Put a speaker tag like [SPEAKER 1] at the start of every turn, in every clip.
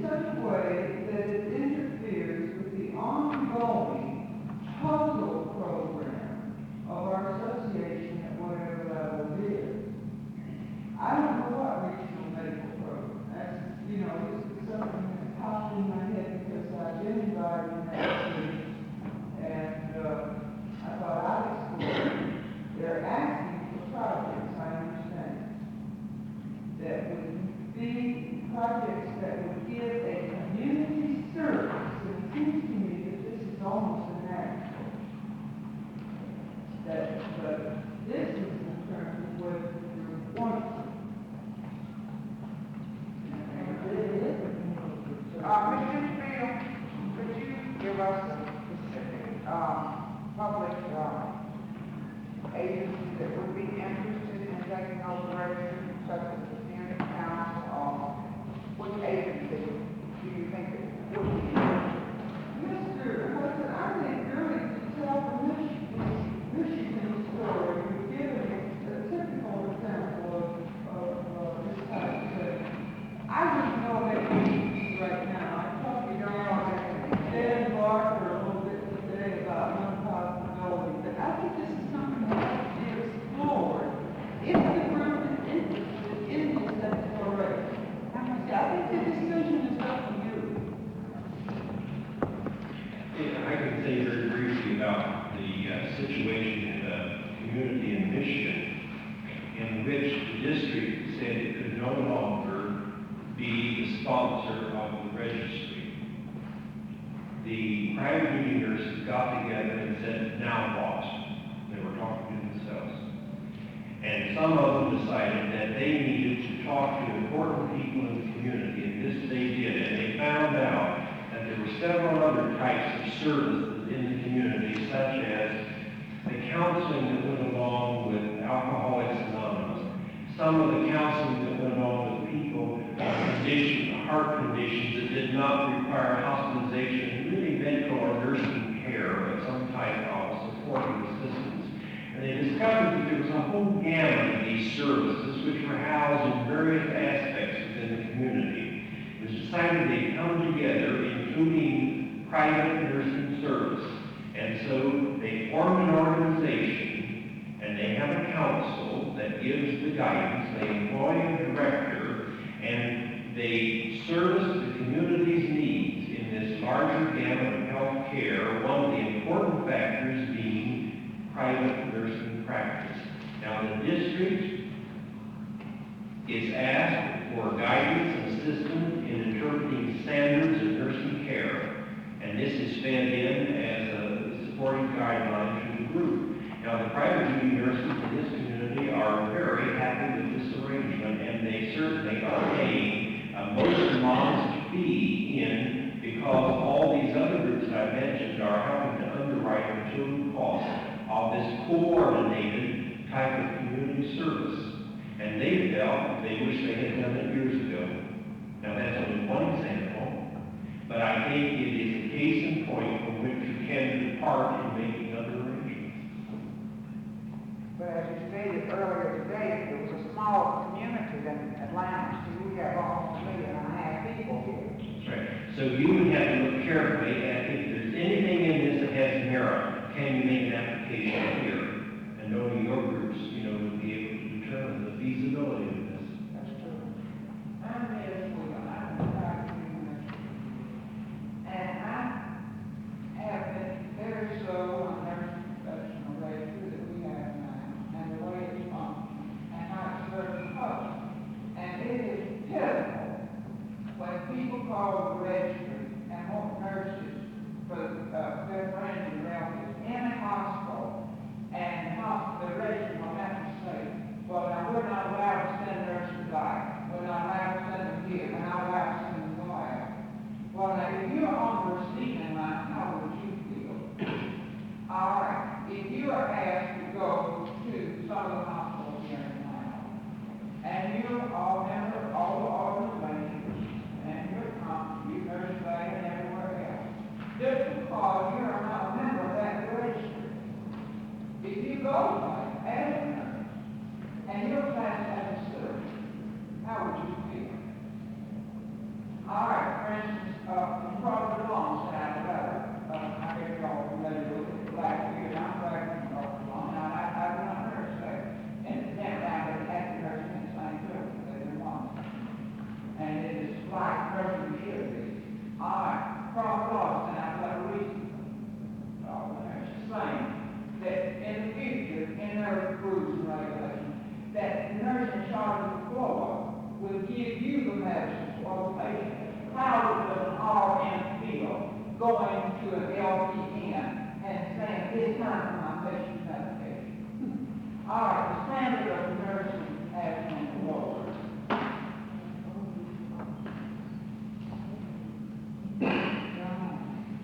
[SPEAKER 1] such a way that it interferes with the ongoing total program of our association at whatever level it is. I don't know what regional medical program. That's, this is something that popped in my head because I've been invited in that city, and I thought I'd explore it. They're asking for projects, I understand, that would be projects that would give a community service. And it seems to me that this is almost a natural. But this is in terms of what you want to.
[SPEAKER 2] Mr. Bill, could you give us a specific public agency that would be interested in taking over registry, such as the community council, or which agency do you think it would be?
[SPEAKER 1] Mr. Hudson, I think really to tell the Michigan story, you're giving a typical example of this type of thing. I wouldn't know that agency right now. I talked to Dan Barker a little bit today about one possibility, but I think this is something that has to be explored if the group is interested in this exploration. I think the decision is up to you.
[SPEAKER 3] I can say very briefly about the situation in the community in Michigan, in which the district said it could no longer be the sponsor of the registry. The private union nurses got together and said, now what? They were talking to themselves. And some of them decided that they needed to talk to important people in the community, and this they did. And they found out that there were several other types of services in the community, such as the counseling that went along with Alcoholics Anonymous, some of the counseling that went along with people with heart conditions that did not require hospitalization, really medical or nursing care, but some type of supporting assistance. And they discovered that there was a whole gamut of these services which were housed in various aspects within the community. It was decided they'd come together, including private nursing service. And so they formed an organization, and they have a council that gives the guidance. They employ a director, and they service the community's needs in this larger gamut of health care, one of the important factors being private nursing practice. Now, the district is asked for guidance and assistance in interpreting standards of nursing care, and this is fed in as a supporting guideline to the group. Now, the private duty nurses in this community are very happy with this arrangement, and they certainly are paying a most modest fee in, because all these other groups that I mentioned are helping to underwrite the total cost of this coordinated type of community service. And they felt they wish they had done it years ago. Now, that's only one example, but I think it is a case in point from which you can depart in making other arrangements.
[SPEAKER 2] But as you stated earlier today, it was a small community in Atlanta, so we have almost 1.5 million people here.
[SPEAKER 3] That's right. So you would have to look carefully at if there's anything in this that has merit, can you make an application here? And knowing your groups, would be able to determine the feasibility of this.
[SPEAKER 2] That's true.
[SPEAKER 1] I'm there for you. I'm proud of you. And I have been very slow on nursing professional registry that we have now, and the way it's functioning, and how it's serving the public. And it is pitiful when people call the registry and want nurses for their friends and relatives in a hospital, and the registry will have to say, well, now we're not allowed to send nurses back. We're not allowed to send them here. We're not allowed to send them nowhere. Well, now, if you're on the receiving line, how would you feel? All right. If you are asked to go to some of the hospitals here in Atlanta, and you're all member of all the organizations, and you're you nurse back and everywhere else, just because you're not a member of that registry, if you go by as a nurse, and your class has a service, how would you feel? All right, for instance, in Crawford Lawn, South Alabama, I guess y'all familiar with it, last year, I'm glad from Crawford Lawn, now, I've been on nurse there, and down there, they have nurse in the same building, they've been one. And it is like nursing should be. All right, Crawford Lawn, South Alabama, reason, it's the same, that in the future, in their rules and regulations, that the nurse in charge of the floor will give you the medicines or the patient. How does an RN feel going to an LPN and saying, it's time for my patient's medication? All right, the standard of nursing has been lowered.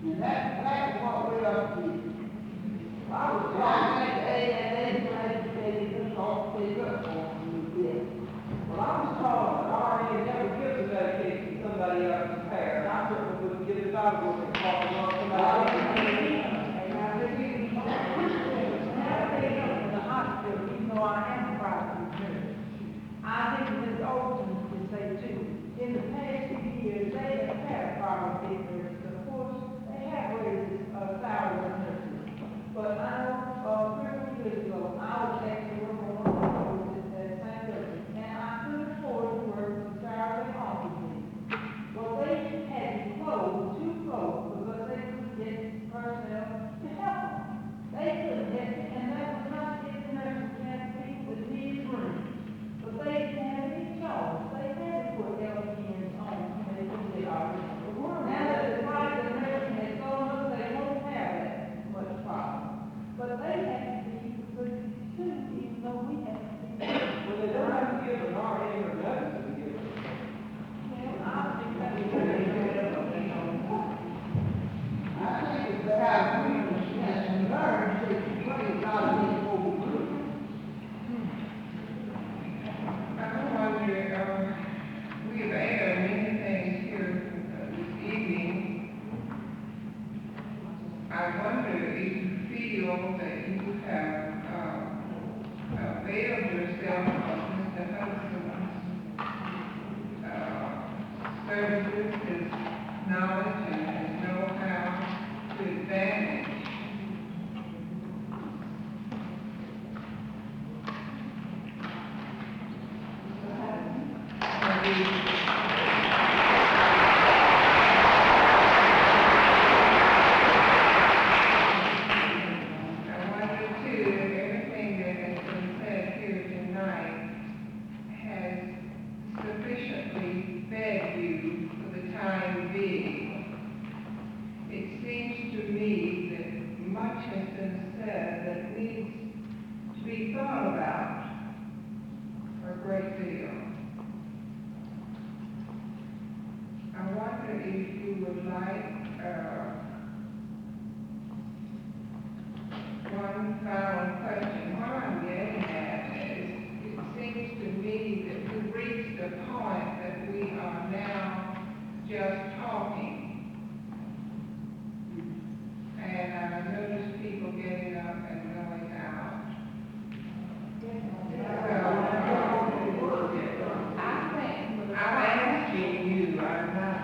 [SPEAKER 1] And that's what we're up to. I was talking to A&M, this all picked up on me. Well, I was told that RN never gives a medication to somebody else's care, and I certainly wouldn't give it out of it for somebody else's care.
[SPEAKER 4] In the hospital, even though I am a private nurse, I think Ms. Olsen can say too, in the past few years, they have had private nurses. Of course, they have raised salaries of nurses. But I know, 3 years ago, I was actually working on one of those at St. Louis, and I couldn't afford to work for salary office. Well, they had to close 2 floors because they couldn't get personnel to help them. They couldn't get it, and that was not getting nurses to have people that need rooms. But they didn't have any choice. They had to put LPNs on when they couldn't get out of the room. Now that the price of nursing has gone up, they won't have that much problem. But they have to be good too, even though we have to be.
[SPEAKER 1] Well, they don't have to give an RN or nothing to give it.
[SPEAKER 4] Well, I think that's
[SPEAKER 2] I think it's the how we understand and learn to explain God in what we do.
[SPEAKER 5] I wonder, we have aired many things here this evening. I wonder if you feel that you have availed yourself of Mr. Hudson's services, his knowledge, and his know-how to advantage. I wonder too, if everything that has been said here tonight has sufficiently fed you for the time being. It seems to me that much has been said that needs to be thought about a great deal. I wonder if you would like, one final question. What I'm getting at is, it seems to me that we've reached a point that we are now just talking. And I notice people getting up and going out. I'm asking you, I'm not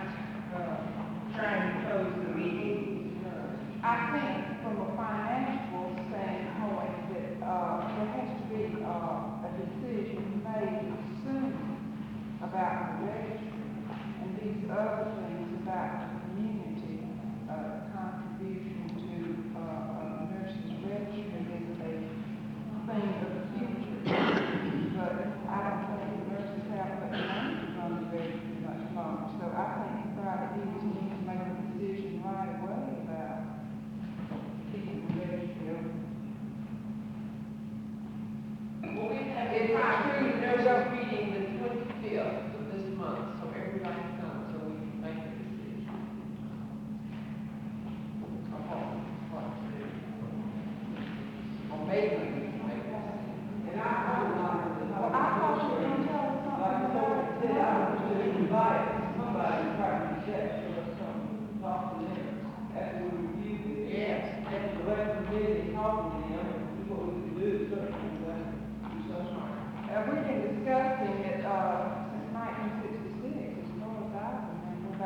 [SPEAKER 5] trying to close the meeting.
[SPEAKER 2] I think from a financial standpoint that, there has to be, a decision made soon about the registry and these other things about the community, contribution to, nurses registry is a thing of the future. But I don't think the nurses have much money to run the registry much longer. So I think the private entities need to make a decision right away about keeping the registry open.
[SPEAKER 6] Well, we have a true nurses meeting the 25th of this month, so everybody comes, so we can make a decision. What to do. Or maybe we can make a decision.
[SPEAKER 1] And I thought
[SPEAKER 2] you were gonna tell us something
[SPEAKER 1] like I said, I was just invited somebody to try to check or something, talk to them. After we reviewed it.
[SPEAKER 6] Yes.
[SPEAKER 1] And select the committee, talk to them, and see what we can do, certainly, do something.
[SPEAKER 2] We've been discussing it, since 1966, as far as I remember.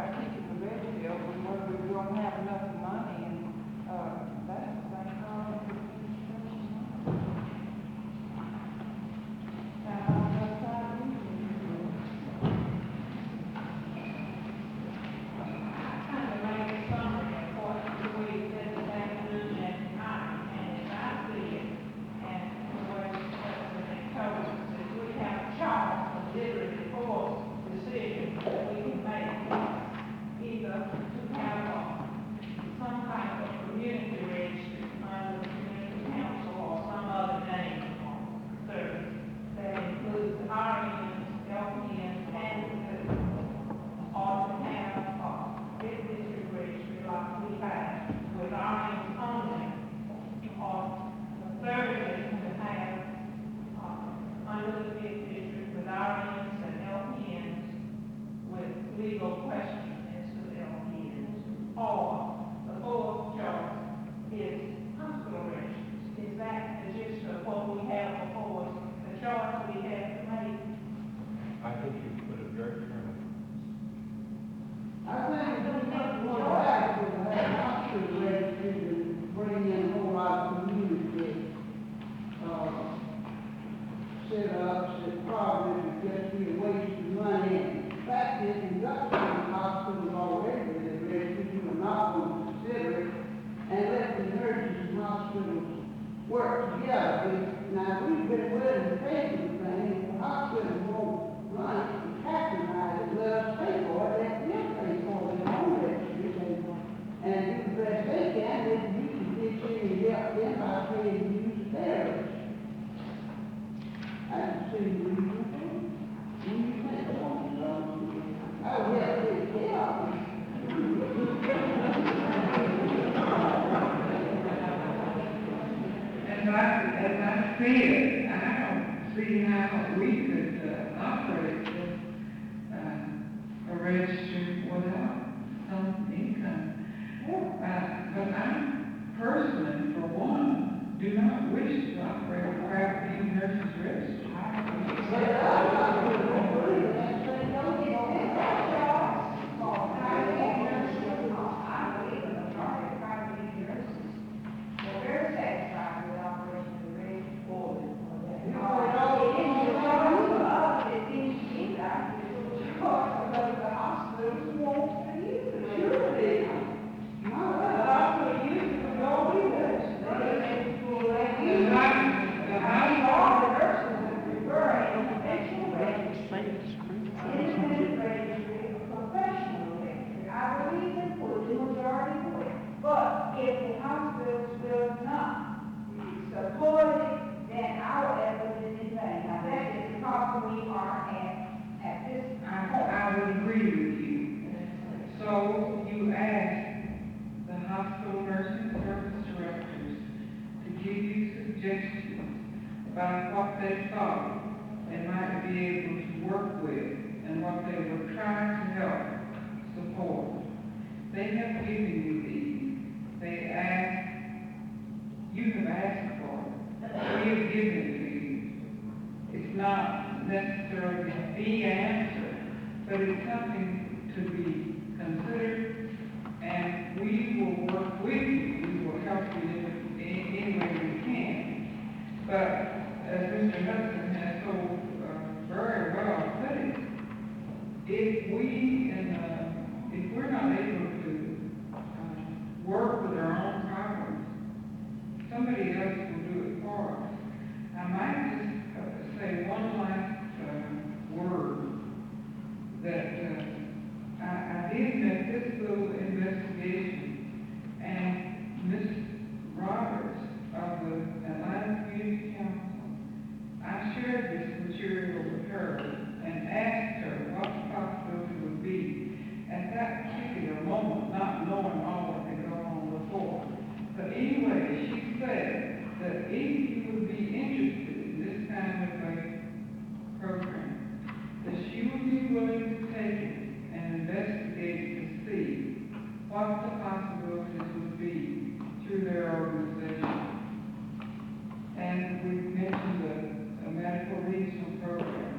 [SPEAKER 1] said, I don't see how we could, operate this, a registry without some income. But I personally, for one, do not wish to operate a private nurses registry.
[SPEAKER 4] But if the hospital will not support it, then our effort is in vain. Now, that is because we are at this point.
[SPEAKER 1] I would agree with you. So you ask the hospital nursing service directors to give you suggestions about what they thought they might be able to work with and what they were trying to help support. They have given you these. They ask, you have asked for it. We have given it to you. It's not necessarily the answer, but it's something to be considered, and we will work with you. We will help you in any way we can. But as Mr. Hudson has so very well put it, if we're not able to work with our own problems, somebody else will do it for us. I might just say one last word, that I did make this little investigation, and Ms. Roberts of the Atlanta Community Council, I shared this material with her and asked her what the possibility would be at that particular moment, not knowing all that had gone on before. But anyway, she said that if you would be interested in this kind of a program, that she would be willing to take it and investigate to see what the possibilities would be through their organization. And we mentioned a medical regional program.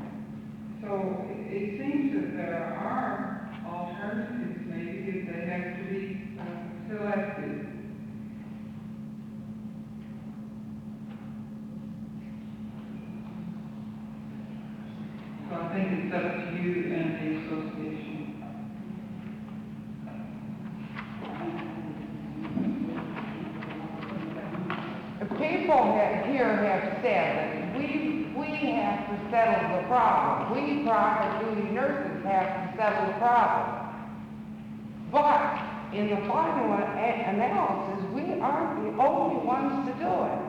[SPEAKER 1] So it seems that there are alternatives, maybe, if they have to be selected. So I think it's up to you and the association.
[SPEAKER 2] People here have said that we have to settle the problem. We private duty nurses have to settle the problem. But in the final analysis, we aren't the only ones to do it.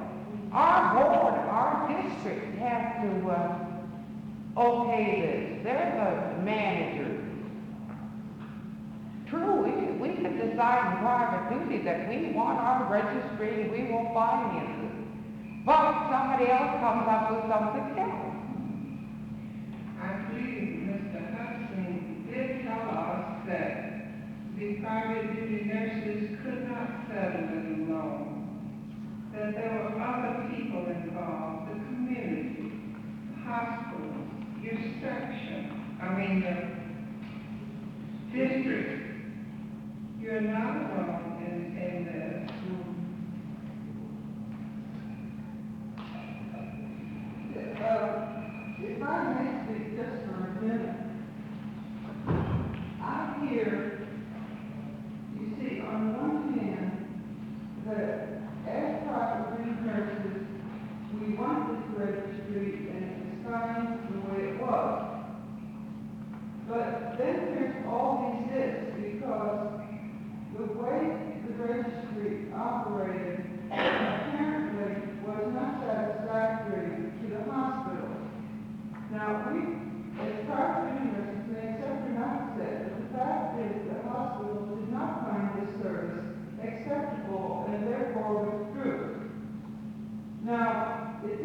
[SPEAKER 2] Our board, our district have to okay this. They're the managers. True, we could decide in private duty that we want our registry and we will finance it. But somebody else comes up with something else.
[SPEAKER 1] I believe Mr. Hudson did tell us that the private duty nurses could not settle it alone. That there were other people involved, the community, hospitals, your section, the district. You're not alone in this.
[SPEAKER 2] If I may speak just for a minute, I hear, you see, on the one hand, that as private duty nurses, we want this registry and it's fine the way it was. But then there's all these ifs, because the way the registry operated apparently was not satisfactory to the hospital. Now, we, as private nurses, may accept or not accept, but the fact is the hospital did not find this service acceptable and therefore withdrew. Now, it's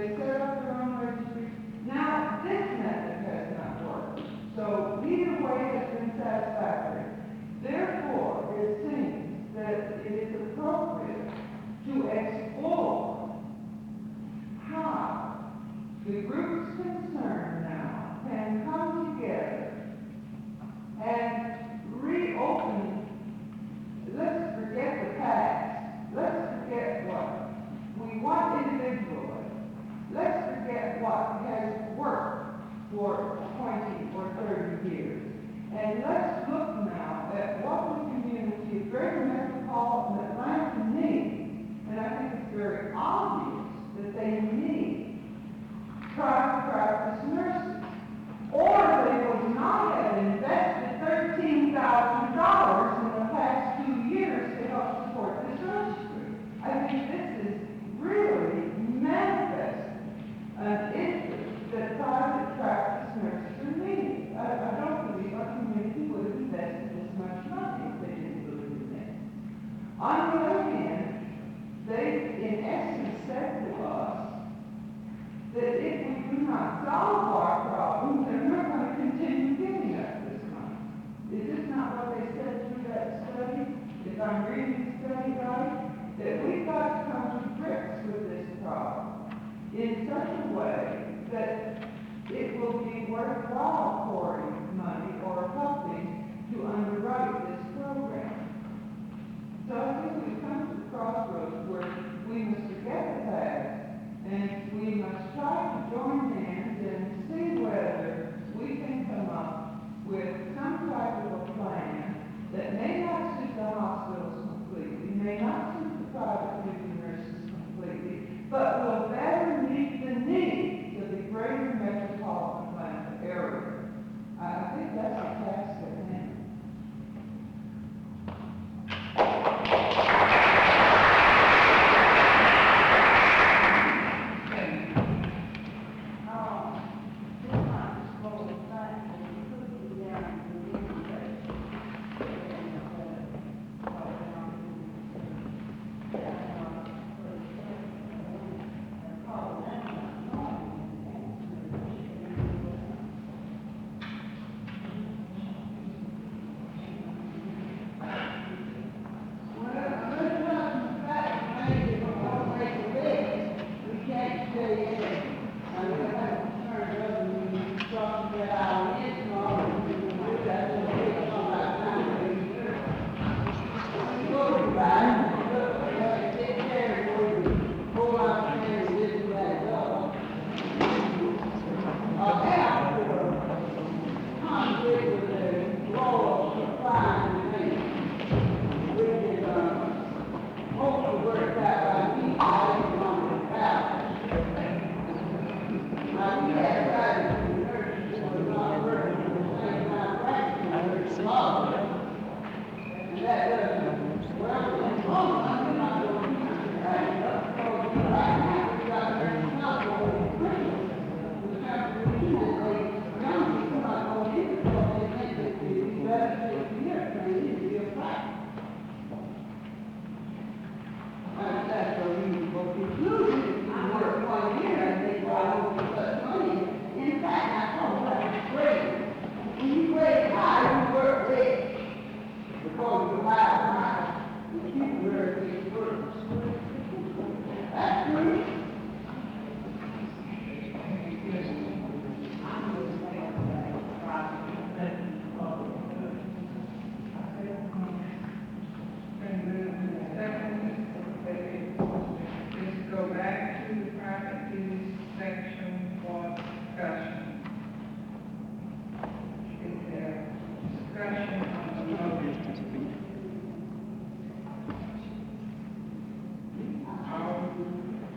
[SPEAKER 2] they set up their own registry. Now, this method has not worked, so neither way has been satisfactory. Therefore, it seems that it is appropriate to explore how the groups concerned now can come together and reopen. Let's forget the past. Let's forget what we want individually. Let's forget what has worked for 20 or 30 years. And let's look now at what the community of Greater Metropolitan Atlanta needs. And I think it's very obvious that they need private practice nurses. Or they would not have invested $13,000 in the past 2 years to help support this registry. I think this is really manifesting an interest that private practice nurses are needed. I don't believe our community would have invested this much money if they didn't believe in this. On the other hand, they in essence said to us that if we do not solve our problems, then we're going to continue giving us this money. Is this not what they said through that study? If I'm reading the study right, that we've got to come to grips with this problem in such a way that it will be worthwhile pouring money or helping to underwrite this program. So I think we've come to the crossroads where we must forget the past and we must try to join hands and see whether we can come up with some type of a plan that may not suit the hospitals completely, may not suit the private duty nurses completely, but will better meet the needs of the Greater Metropolitan Atlanta area. I think that's a task at hand.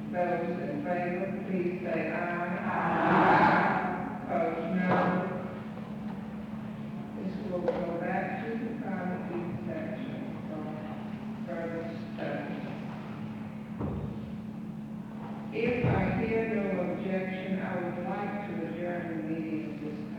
[SPEAKER 5] Those in favor, please say aye. Aye. Opposed, no. This will go back to the private section for further study. If I hear no objection, I would like to adjourn the meeting at this time.